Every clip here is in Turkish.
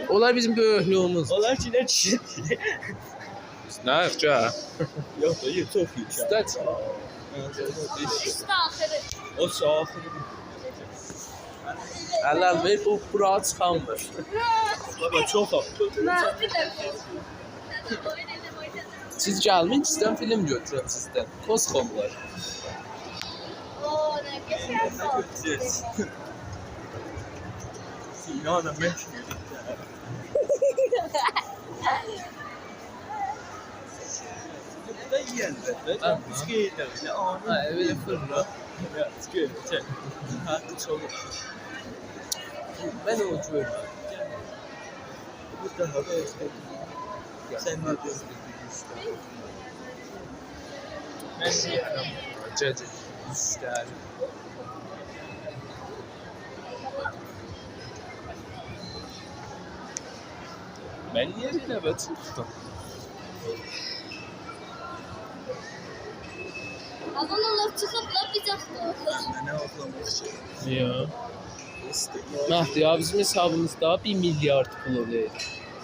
Onlar bizim böyüklüğümüz. Onlar içine çişir. Ne yapacağız? Yok da iyi, çok iyi. Üstad. Üstü ahırı. O sahafını. Helal ver bu bura çıxanmır. Baba çok hafif. Bir de. Siz gəlməyin sizdən film götürün sizdən. Koskomlar. Oo, ne geçiyorsun? Yes. Sina da meşhur. Da yiyen de. Bisküvi de. Ha, evet fırla. Ya, bisküvi de. Ha, çok. Ben o görürüm. Bu da hava özledim. Sen ne diyorsun? Ben yiyemem. Cəcə. Üstəli. Mən niyə belə və çıxdım? Adamlar çıkıp la bir çaktı. Ne oklamak için? Ya. İstiklal. Məhdi ya bizim hesabımızda 1 milyard pul olur.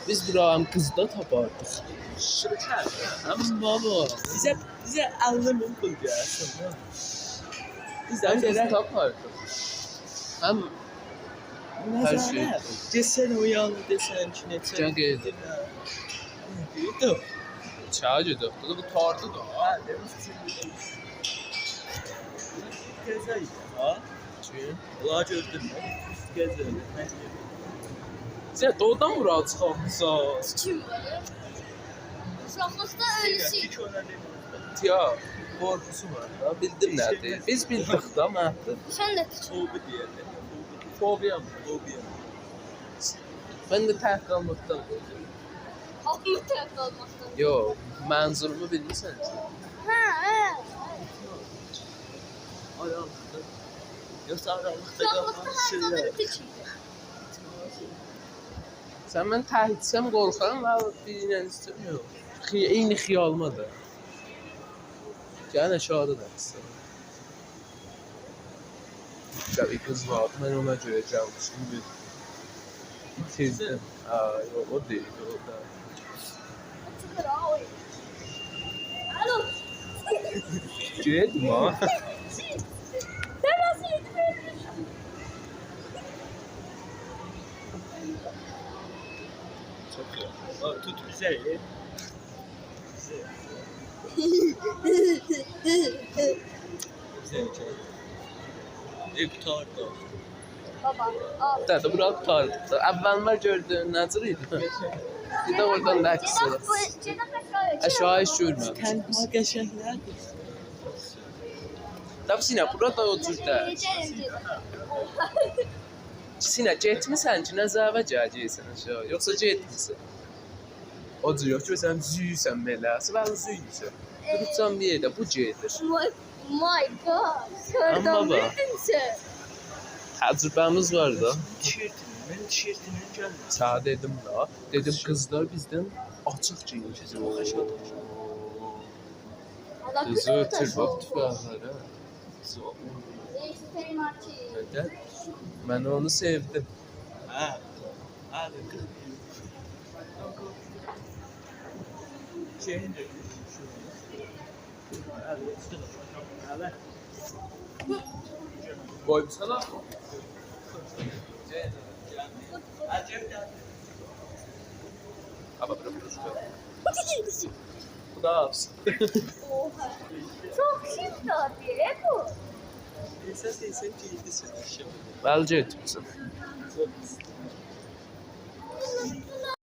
Biz bura həm qızda tapardık. Şeker. Həm baba. Bize 50 bin pul gelsin. Biz Həm de qız tapardık. Həm her şey. Desene uyandı desen içine çek. Can geldi. Yudum. çağa gedib. Bu tardı da. Ha demişsin. Gezeydi ha. Çünki Ula gördün mü? Gezeydi. sən doğudan bura çıxamısınız. Kim var? Uşaqlıqda ölüsü. Hiç ona demiyorum. Ya qorxusu var da bildim nədir. Biz bildik da Məhdi. Sen de küçük. Fobi diyelim. Fobiyam. Fobi. Mən də tək qalmaqdan. Altını tərəfdə olmaqdan. Yo, mənzurumu bilmirsən. Ha. Aralıkta. Yoksa aralıkta Uşaqlıqda kalan hər zaman şeyler. küçük. Sən mən tək etsəm qorxaram və birinə istəmirəm. Eyni xiyalmadır. Gəlin aşağıda da istəyirəm. Bir qız var, mən ona görə gəlmişdim. Bitirdim. O deyil, o da. Çıkır ha oyun. Alo. Girədim ha. Sen nasıl yetmedin? Çok iyi. Aa, tut bize ye. Bize ye. İftar da. Baba al. Dədə, bura tutardı. Əvvəllər gördün, nəcür idi? Bir də oradan da əks olur. Aşağı heç görməmişdim. Tenha geçenlerdir. Tabii Sinə, burada o cür deyil. Sinə, getmisən ki, nəzəvə gələcəksən aşağı, yoxsa getmirsən? O cür yox ki, sən züyüsən belə, sıvalı züyüsən. Durubsan bir yerdə, bu gedir. My God. Amma Şuradan bak. bildin sen. Təcrübəmiz var da. Benim tişörtümün gelmedi. Sağ dedim da, dedim qızlar bizdən açıq geyinir. Qızı ötür, bax tüfəqlərə. Nədən? Mən onu sevdim. Ha. Hadi kız. Şeyin de. Hadi. Hadi. Koyum sana. Ama bırak bu da yapsın. Oha. Çok şimdi abi bu. Esas esen çeyizi sen. Bəlcə etmirsən.